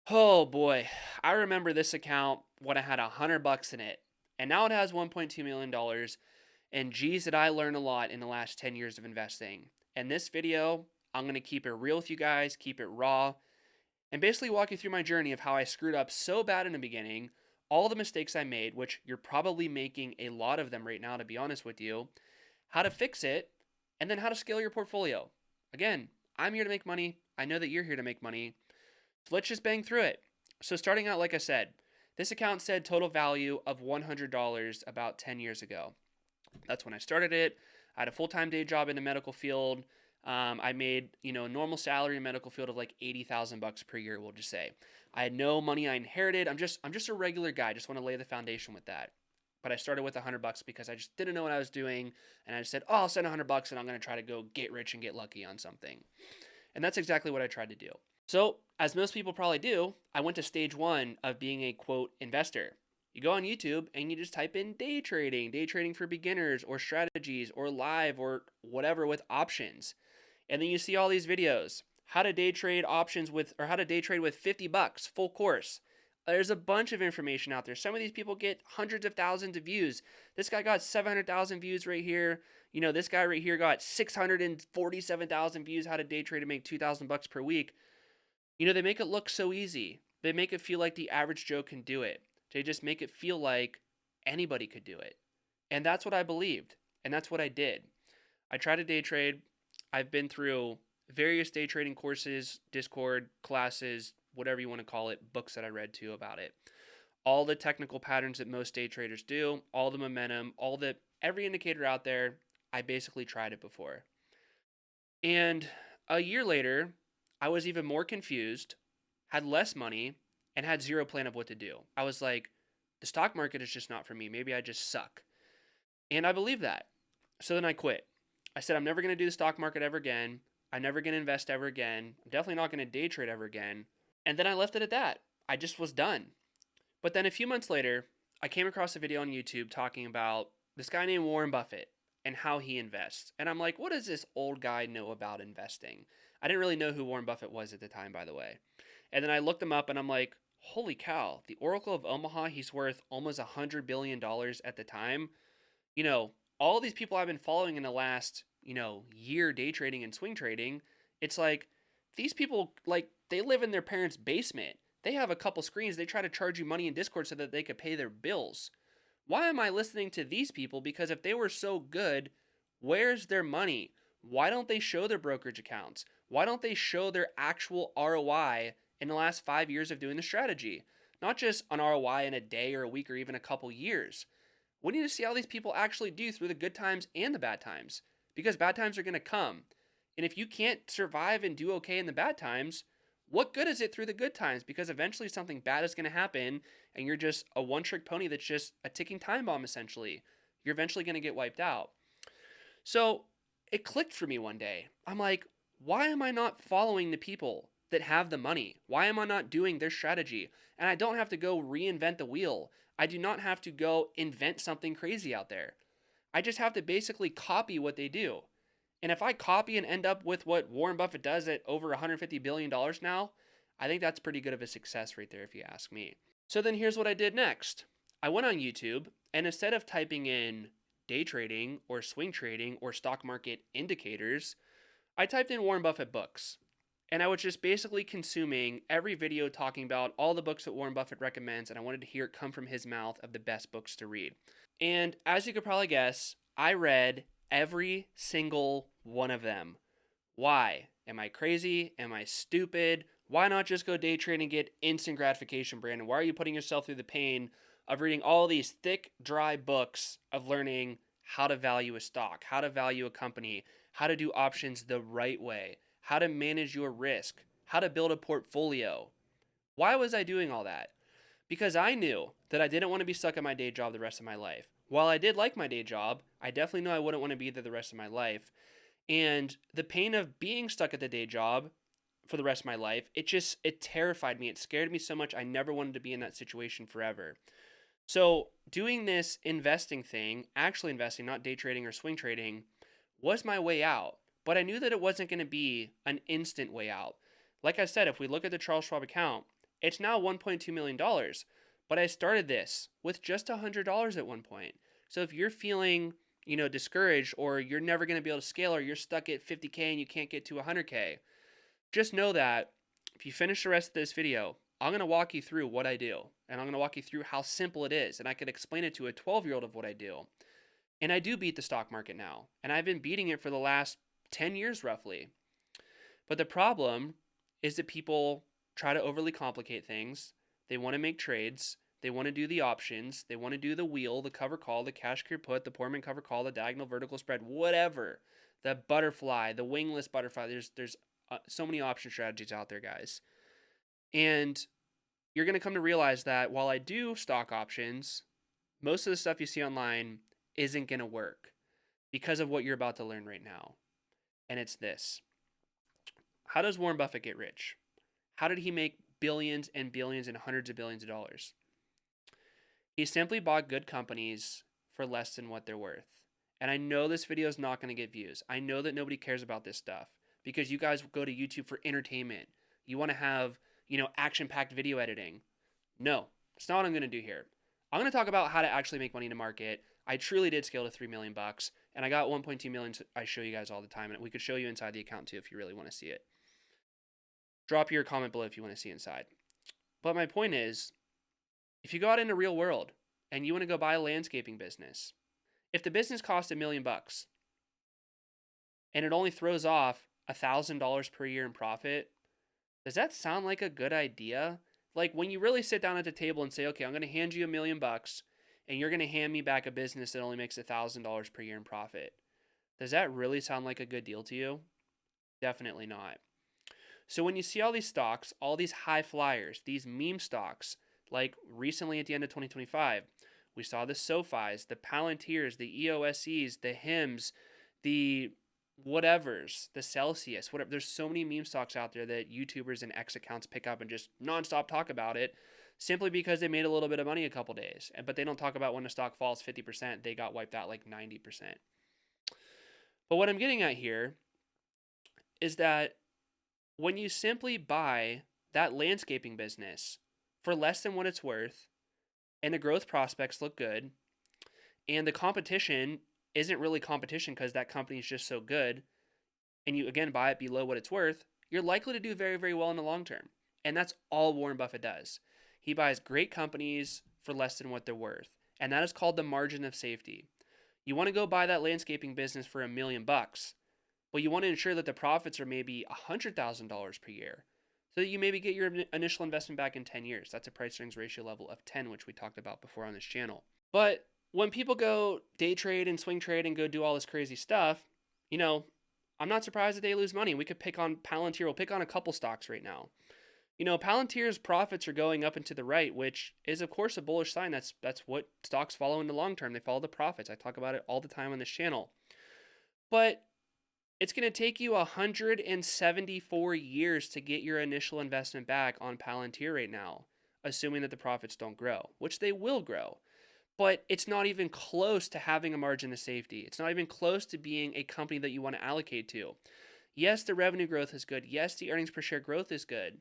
Oh boy, I remember this account when I had $100 in it, and now it has $1.2 million. And geez, did I learn a lot in the last 10 years of investing. In this video, I'm going to keep it real with you guys, keep it raw, and basically walk you through my journey of how I screwed up so bad in the beginning, all the mistakes I made, which you're probably making a lot of them right now, to be honest with you, how to fix it, and then how to scale your portfolio. Again, I'm here to make money. I know that you're here to make money. So let's just bang through it. So, starting out, like I said, this account said total value of $100 about 10 years ago. That's when I started it. I had a full time day job in the medical field. I made a normal salary in medical field of like $80,000 per year. We'll just say I had no money I inherited. I'm just a regular guy. I just want to lay the foundation with that. But I started with $100 because I just didn't know what I was doing, and I just said, "Oh, I'll send $100 and I'm going to try to go get rich and get lucky on something." And that's exactly what I tried to do. So, as most people probably do, I went to stage one of being a quote investor. You go on YouTube and you just type in day trading for beginners or strategies or live or whatever with options. And then you see all these videos. How to day trade options with or how to day trade with $50 full course. There's a bunch of information out there. Some of these people get hundreds of thousands of views. This guy got 700,000 views right here. This guy right here got 647,000 views how to day trade and make $2,000 per week. They make it look so easy. They make it feel like the average Joe can do it. They just make it feel like anybody could do it. And that's what I believed. And that's what I did. I tried to day trade. I've been through various day trading courses, Discord, classes, whatever you want to call it, books that I read too about it. All the technical patterns that most day traders do, all the momentum, every indicator out there, I basically tried it before. And a year later, I was even more confused, had less money, and had zero plan of what to do. I was like, the stock market is just not for me. Maybe I just suck. And I believe that. So then I quit. I said, I'm never going to do the stock market ever again. I'm never going to invest ever again. I'm definitely not going to day trade ever again. And then I left it at that. I just was done. But then a few months later, I came across a video on YouTube talking about this guy named Warren Buffett and how he invests. And I'm like, what does this old guy know about investing? I didn't really know who Warren Buffett was at the time, by the way. And then I looked him up and I'm like, holy cow, the Oracle of Omaha, he's worth almost $100 billion at the time. You know, all these people I've been following in the last, year day trading and swing trading, it's like these people, like, they live in their parents' basement. They have a couple screens. They try to charge you money in Discord so that they could pay their bills. Why am I listening to these people? Because if they were so good, where's their money? Why don't they show their brokerage accounts? Why don't they show their actual ROI in the last 5 years of doing the strategy? Not just an ROI in a day or a week or even a couple years. We need to see how these people actually do through the good times and the bad times, because bad times are going to come. And if you can't survive and do okay in the bad times, what good is it through the good times? Because eventually something bad is going to happen and you're just a one trick pony that's just a ticking time bomb, essentially. You're eventually going to get wiped out. So it clicked for me one day. I'm like, why am I not following the people that have the money? Why am I not doing their strategy? And I don't have to go reinvent the wheel. I do not have to go invent something crazy out there. I just have to basically copy what they do. And if I copy and end up with what Warren Buffett does at over $150 billion now, I think that's pretty good of a success right there, if you ask me. So then here's what I did next. I went on YouTube, and instead of typing in day trading or swing trading or stock market indicators, I typed in Warren Buffett books. And I was just basically consuming every video talking about all the books that Warren Buffett recommends, and I wanted to hear it come from his mouth of the best books to read. And as you could probably guess, I read every single one of them. Why? Am I crazy? Am I stupid? Why not just go day trade and get instant gratification, Brandon? Why are you putting yourself through the pain of reading all these thick, dry books of learning how to value a stock, how to value a company, how to do options the right way, how to manage your risk, how to build a portfolio? Why was I doing all that? Because I knew that I didn't want to be stuck at my day job the rest of my life. While I did like my day job, I definitely knew I wouldn't want to be there the rest of my life. And the pain of being stuck at the day job for the rest of my life, it terrified me. It scared me so much. I never wanted to be in that situation forever. So, doing this investing thing, actually investing, not day trading or swing trading, was my way out. But I knew that it wasn't going to be an instant way out. Like I said, if we look at the Charles Schwab account, It's now $1.2 million, but I started this with just $100 at one point. So if you're feeling, discouraged, or you're never going to be able to scale, or you're stuck at 50K and you can't get to 100K, just know that if you finish the rest of this video, I'm going to walk you through what I do, and I'm going to walk you through how simple it is, and I could explain it to a 12-year-old of what I do. And I do beat the stock market now, and I've been beating it for the last 10 years roughly. But the problem is that people try to overly complicate things. They want to make trades. They want to do the options. They want to do the wheel, the cover call, the cash clear put, the Portman cover call, the diagonal vertical spread, whatever. The butterfly, the wingless butterfly. There's so many option strategies out there, guys. And you're going to come to realize that while I do stock options, most of the stuff you see online isn't going to work because of what you're about to learn right now. And it's this. How does Warren Buffett get rich? How did he make billions and billions and hundreds of billions of dollars? He simply bought good companies for less than what they're worth. And I know this video is not going to get views. I know that nobody cares about this stuff because you guys go to YouTube for entertainment. You want to have, action-packed video editing. No, that's not what I'm going to do here. I'm going to talk about how to actually make money in the market. I truly did scale to $3 million bucks, and I got 1.2 million. I show you guys all the time, and we could show you inside the account too if you really want to see it. Drop your comment below if you want to see inside. But my point is, if you go out in the real world and you want to go buy a landscaping business, if the business costs $1 million bucks and it only throws off $1,000 per year in profit, does that sound like a good idea? Like when you really sit down at the table and say, okay, I'm going to hand you $1 million bucks and you're going to hand me back a business that only makes $1,000 per year in profit. Does that really sound like a good deal to you? Definitely not. So when you see all these stocks, all these high flyers, these meme stocks, like recently at the end of 2025, we saw the SoFis, the Palantirs, the EOSEs, the HIMs, the whatevers, the Celsius, whatever. There's so many meme stocks out there that YouTubers and X accounts pick up and just nonstop talk about it simply because they made a little bit of money a couple days. But they don't talk about when the stock falls 50%, they got wiped out like 90%. But what I'm getting at here is that when you simply buy that landscaping business for less than what it's worth, and the growth prospects look good, and the competition isn't really competition because that company is just so good, and you again buy it below what it's worth, you're likely to do very, very well in the long term. And that's all Warren Buffett does. He buys great companies for less than what they're worth, and that is called the margin of safety. You want to go buy that landscaping business for $1 million bucks, but you want to ensure that the profits are maybe $100,000 per year, so that you maybe get your initial investment back in 10 years. That's a price earnings ratio level of 10, which we talked about before on this channel. But when people go day trade and swing trade and go do all this crazy stuff, I'm not surprised that they lose money. We could pick on Palantir. We'll pick on a couple stocks right now. Palantir's profits are going up and to the right, which is, of course, a bullish sign. That's what stocks follow in the long term. They follow the profits. I talk about it all the time on this channel. But it's going to take you 174 years to get your initial investment back on Palantir right now, assuming that the profits don't grow, which they will grow. But it's not even close to having a margin of safety. It's not even close to being a company that you want to allocate to. Yes, the revenue growth is good. Yes, the earnings per share growth is good.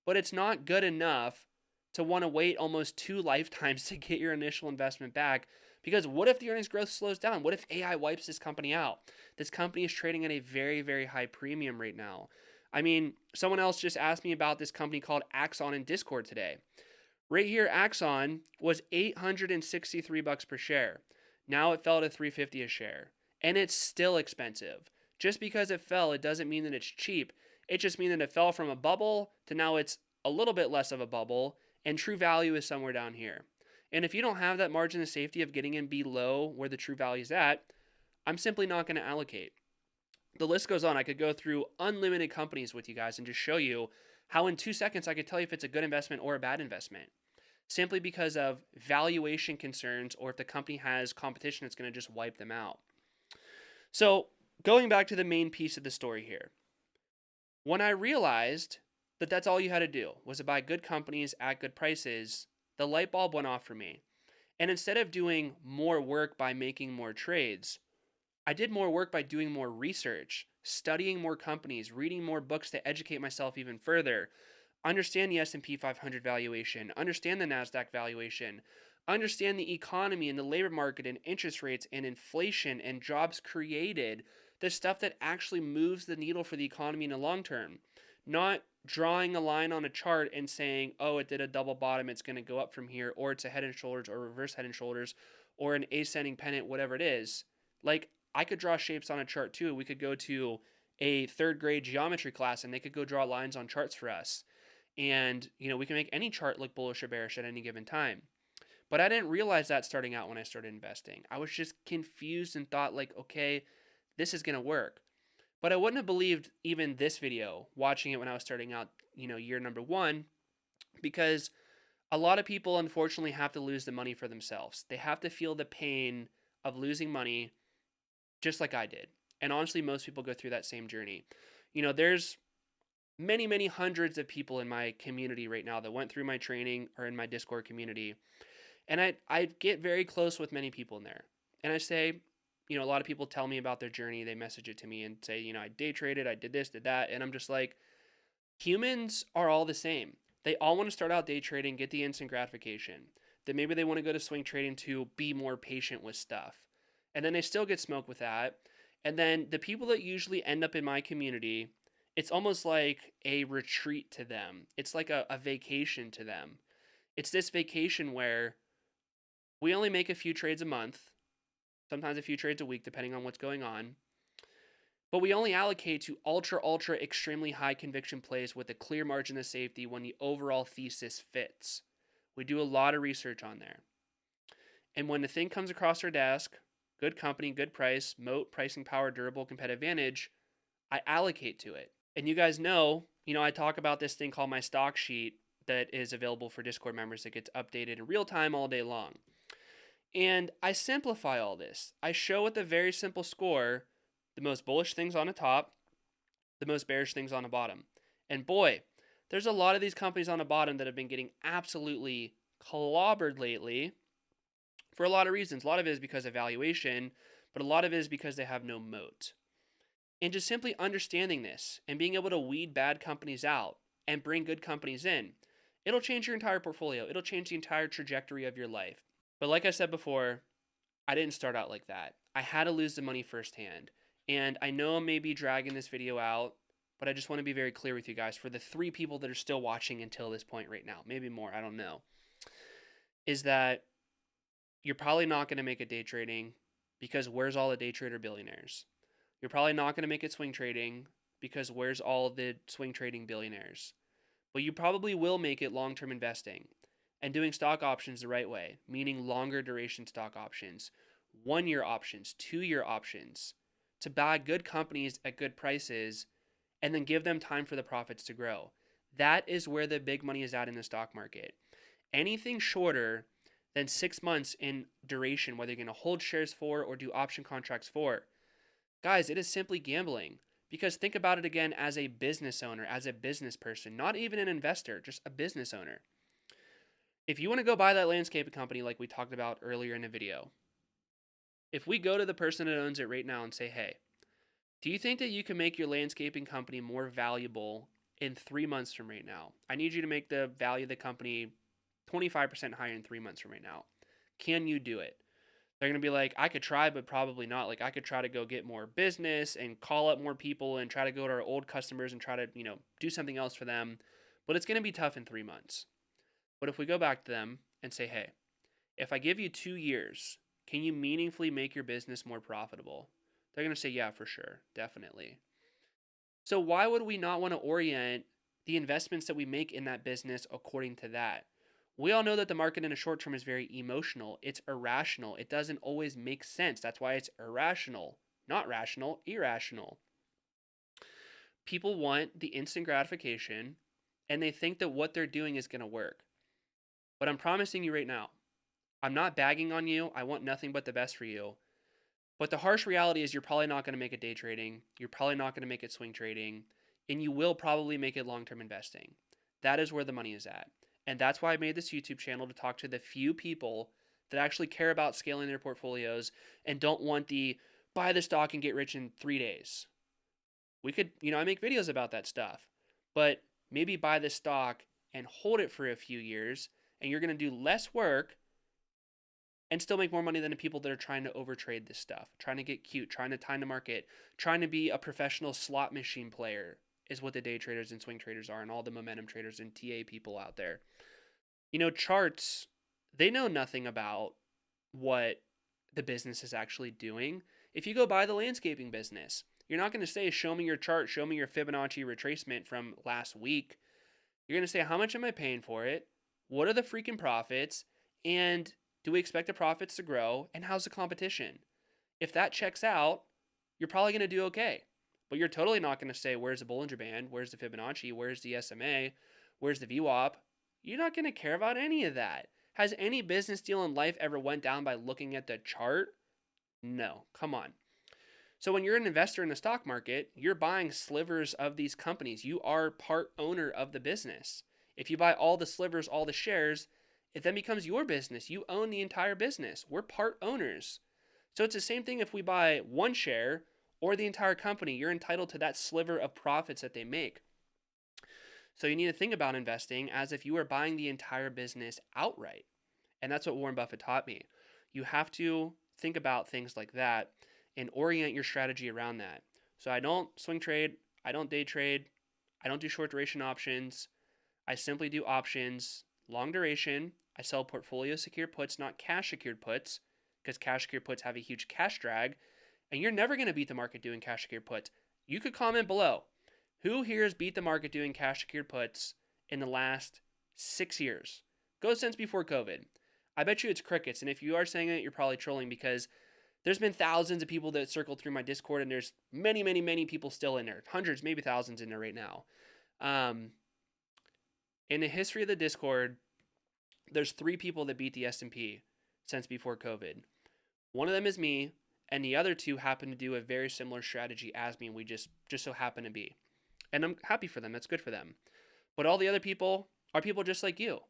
But it's not good enough to want to wait almost 2 lifetimes to get your initial investment back. Because what if the earnings growth slows down? What if AI wipes this company out? This company is trading at a very, very high premium right now. I mean, someone else just asked me about this company called Axon in Discord today. Right here, Axon was $863 per share. Now it fell to $350 a share. And it's still expensive. Just because it fell, it doesn't mean that it's cheap. It just means that it fell from a bubble to now it's a little bit less of a bubble, and true value is somewhere down here. And if you don't have that margin of safety of getting in below where the true value is at, I'm simply not going to allocate. The list goes on. I could go through unlimited companies with you guys and just show you how in 2 seconds I could tell you if it's a good investment or a bad investment, simply because of valuation concerns or if the company has competition that's going to just wipe them out. So going back to the main piece of the story here, when I realized that that's all you had to do was to buy good companies at good prices, the light bulb went off for me. And instead of doing more work by making more trades, I did more work by doing more research, studying more companies, reading more books to educate myself even further, Understand the S&P 500 valuation, understand the NASDAQ valuation, understand the economy and the labor market and interest rates and inflation and jobs created, the stuff that actually moves the needle for the economy in the long term. Not drawing a line on a chart and saying, oh, it did a double bottom, it's going to go up from here, or it's a head and shoulders or reverse head and shoulders or an ascending pennant, whatever it is. Like, I could draw shapes on a chart too. We could go to a third grade geometry class and they could go draw lines on charts for us. And, we can make any chart look bullish or bearish at any given time. But I didn't realize that starting out when I started investing. I was just confused and thought, like, okay, this is going to work. But I wouldn't have believed even this video, watching it when I was starting out, year number one, because a lot of people unfortunately have to lose the money for themselves. They have to feel the pain of losing money just like I did. And honestly, most people go through that same journey. There's many, many hundreds of people in my community right now that went through my training or in my Discord community. And I get very close with many people in there. And I say, a lot of people tell me about their journey. They message it to me and say, I day traded, I did this, did that. And I'm just like, humans are all the same. They all want to start out day trading, get the instant gratification. Then maybe they want to go to swing trading to be more patient with stuff. And then they still get smoked with that. And then the people that usually end up in my community, it's almost like a retreat to them. It's like a vacation to them. It's this vacation where we only make a few trades a month, sometimes a few trades a week, depending on what's going on. But we only allocate to ultra, extremely high conviction plays with a clear margin of safety when the overall thesis fits. We do a lot of research on there. And when the thing comes across our desk, good company, good price, moat, pricing power, durable, competitive advantage, I allocate to it. And you guys know, I talk about this thing called my stock sheet that is available for Discord members that gets updated in real time all day long. And I simplify all this. I show with a very simple score the most bullish things on the top, the most bearish things on the bottom. And boy, there's a lot of these companies on the bottom that have been getting absolutely clobbered lately for a lot of reasons. A lot of it is because of valuation, but a lot of it is because they have no moat. And just simply understanding this and being able to weed bad companies out and bring good companies in, it'll change your entire portfolio. It'll change the entire trajectory of your life. But like I said before, I didn't start out like that. I had to lose the money firsthand. And I know I may be dragging this video out, but I just want to be very clear with you guys for the 3 people that are still watching until this point right now, maybe more, I don't know, is that you're probably not going to make it day trading because where's all the day trader billionaires? You're probably not going to make it swing trading because where's all the swing trading billionaires? But you probably will make it long-term investing and doing stock options the right way, meaning longer duration stock options, 1-year options, 2-year options, to buy good companies at good prices and then give them time for the profits to grow. That is where the big money is at in the stock market. Anything shorter than 6 months in duration, whether you're going to hold shares for or do option contracts for, guys, it is simply gambling. Because think about it again as a business owner, as a business person, not even an investor, just a business owner. If you want to go buy that landscaping company like we talked about earlier in the video, if we go to the person that owns it right now and say, hey, do you think that you can make your landscaping company more valuable in 3 months from right now? I need you to make the value of the company 25% higher in 3 months from right now. Can you do it? They're going to be like, I could try, but probably not. Like, I could try to go get more business and call up more people and try to go to our old customers and try to, do something else for them. But it's going to be tough in 3 months. But if we go back to them and say, hey, if I give you 2 years, can you meaningfully make your business more profitable? They're going to say, yeah, for sure. Definitely. So why would we not want to orient the investments that we make in that business according to that? We all know that the market in the short term is very emotional. It's irrational. It doesn't always make sense. That's why it's irrational, not rational, irrational. People want the instant gratification and they think that what they're doing is going to work. But I'm promising you right now, I'm not bagging on you. I want nothing but the best for you. But the harsh reality is you're probably not going to make it day trading. You're probably not going to make it swing trading. And you will probably make it long-term investing. That is where the money is at. And that's why I made this YouTube channel, to talk to the few people that actually care about scaling their portfolios and don't want the buy the stock and get rich in 3 days. We could, I make videos about that stuff. But maybe buy the stock and hold it for a few years, and you're going to do less work and still make more money than the people that are trying to overtrade this stuff, trying to get cute, trying to time the market, trying to be a professional slot machine player is what the day traders and swing traders are, and all the momentum traders and TA people out there. Charts, they know nothing about what the business is actually doing. If you go buy the landscaping business, you're not going to say, show me your chart, show me your Fibonacci retracement from last week. You're going to say, how much am I paying for it? What are the freaking profits? And do we expect the profits to grow? And how's the competition? If that checks out, you're probably going to do okay. But you're totally not going to say, where's the Bollinger Band? Where's the Fibonacci? Where's the SMA? Where's the VWAP? You're not going to care about any of that. Has any business deal in life ever went down by looking at the chart? No, come on. So when you're an investor in the stock market, you're buying slivers of these companies. You are part owner of the business. If you buy all the slivers, all the shares, it then becomes your business. You own the entire business. We're part owners. So it's the same thing if we buy one share or the entire company. You're entitled to that sliver of profits that they make. So you need to think about investing as if you were buying the entire business outright. And that's what Warren Buffett taught me. You have to think about things like that and orient your strategy around that. So I don't swing trade, I don't day trade, I don't do short duration options. I simply do options, long duration. I sell portfolio secured puts, not cash secured puts, because cash secured puts have a huge cash drag, and you're never going to beat the market doing cash secured puts. You could comment below. Who here has beat the market doing cash secured puts in the last 6 years? Go since before COVID. I bet you it's crickets, and if you are saying it, you're probably trolling, because there's been thousands of people that circled through my Discord, and there's many, many, many people still in there. Hundreds, maybe thousands in there right now. In the history of the Discord, there's 3 people that beat the S&P since before COVID. One of them is me, and the other 2 happen to do a very similar strategy as me, and we just so happen to be. And I'm happy for them. That's good for them. But all the other people are people just like you.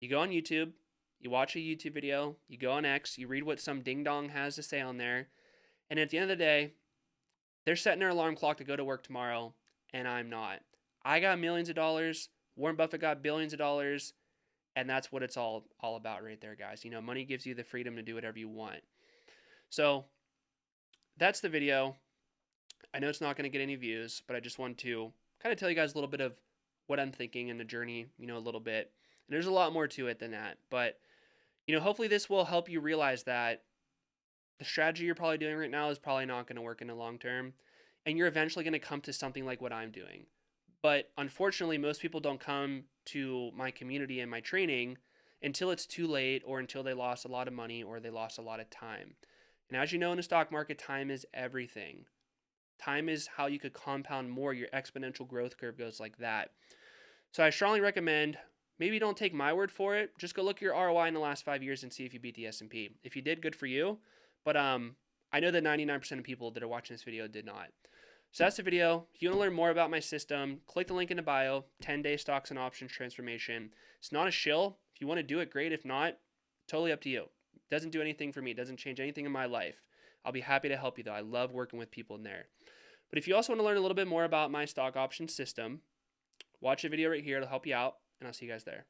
You go on YouTube, you watch a YouTube video, you go on X, you read what some ding-dong has to say on there, and at the end of the day, they're setting their alarm clock to go to work tomorrow, and I'm not. I got millions of dollars, Warren Buffett got billions of dollars, and that's what it's all about right there, guys. Money gives you the freedom to do whatever you want. So that's the video. I know it's not going to get any views, but I just want to kind of tell you guys a little bit of what I'm thinking in the journey, a little bit. And there's a lot more to it than that. But, hopefully this will help you realize that the strategy you're probably doing right now is probably not going to work in the long term. And you're eventually going to come to something like what I'm doing. But unfortunately, most people don't come to my community and my training until it's too late, or until they lost a lot of money, or they lost a lot of time. And as you know, in the stock market, time is everything. Time is how you could compound more. Your exponential growth curve goes like that. So I strongly recommend, maybe don't take my word for it. Just go look at your ROI in the last 5 years and see if you beat the S&P. If you did, good for you. But I know that 99% of people that are watching this video did not. So that's the video. If you want to learn more about my system, click the link in the bio, 10-day stocks and options transformation. It's not a shill. If you want to do it, great. If not, totally up to you. It doesn't do anything for me. It doesn't change anything in my life. I'll be happy to help you, though. I love working with people in there. But if you also want to learn a little bit more about my stock option system, watch the video right here. It'll help you out, and I'll see you guys there.